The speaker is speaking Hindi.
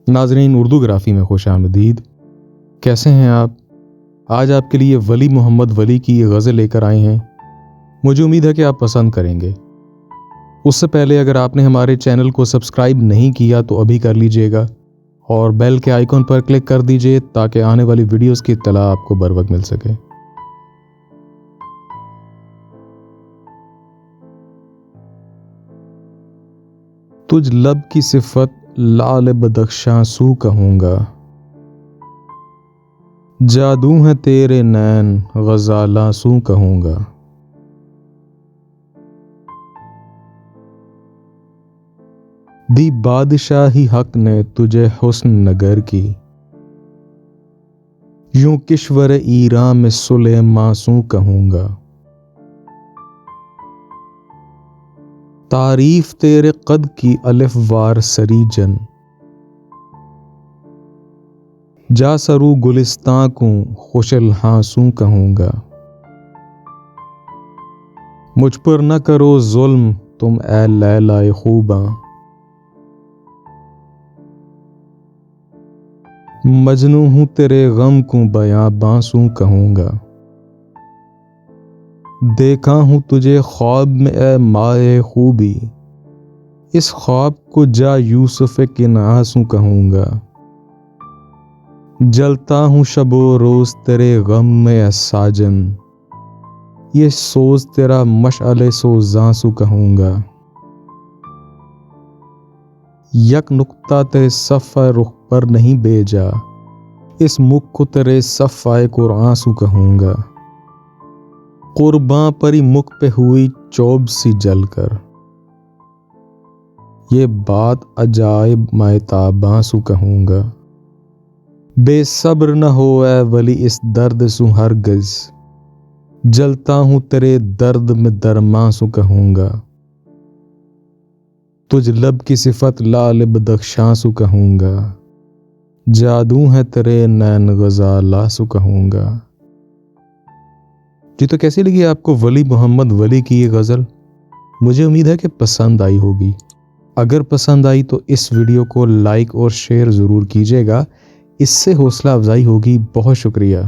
नाजरीन, उर्दूग्राफी में खुशामदीद। कैसे हैं आप? आज आपके लिए वली मोहम्मद वली की ये गज़ल लेकर आए हैं। मुझे उम्मीद है कि आप पसंद करेंगे। उससे पहले अगर आपने हमारे चैनल को सब्सक्राइब नहीं किया तो अभी कर लीजिएगा और बेल के आइकॉन पर क्लिक कर दीजिए ताकि आने वाली वीडियोस की इत्तला आपको बर वक्त मिल सके। तुझ लब की सिफत लाल बदख्शां सू कहूँगा, जादू है तेरे नैन गजाला सू कहूँगा। दी बादशाही हक ने तुझे हुस्न नगर की, यूं किश्वर ईरान में सुलेमा सू कहूँगा। तारीफ तेरे कद की अलिफ वार सरीजन, जा सरू गुलिस्तां को खुशल हांसू कहूँगा। मुझ पर न करो जुल्म तुम ए लैलाए खूबा, मजनू हूँ तेरे गम को बयां बांसू कहूँगा। देखा हूँ तुझे ख्वाब में ए माए खूबी, इस ख्वाब को जा यूसुफ किनासू कहूँगा। जलता हूँ शबो रोज तेरे गम में ए साजन, ये सोच तेरा मशअले सोजांसू कहूँगा। यक नुक्ता तेरे सफ़ा रुख पर नहीं भेजा, इस मुख को तेरे सफ़ाए कुरांसू कहूँगा। कुर्बां परी मुख पे हुई चोब सी जलकर, ये बात अजायब मायताबांसू कहूँगा। बेसब्र न हो ए वली इस दर्द सू हरगिज़, जलता हूँ तेरे दर्द में दरमांसू कहूँगा। तुझ लब की सिफत लाल बदख्शांसू कहूँगा, जादू है तेरे नैन गजालासू कहूँगा। जी, तो कैसी लगी आपको वली मोहम्मद वली की ये गज़ल? मुझे उम्मीद है कि पसंद आई होगी। अगर पसंद आई तो इस वीडियो को लाइक और शेयर ज़रूर कीजिएगा, इससे हौसला अफजाई होगी। बहुत शुक्रिया।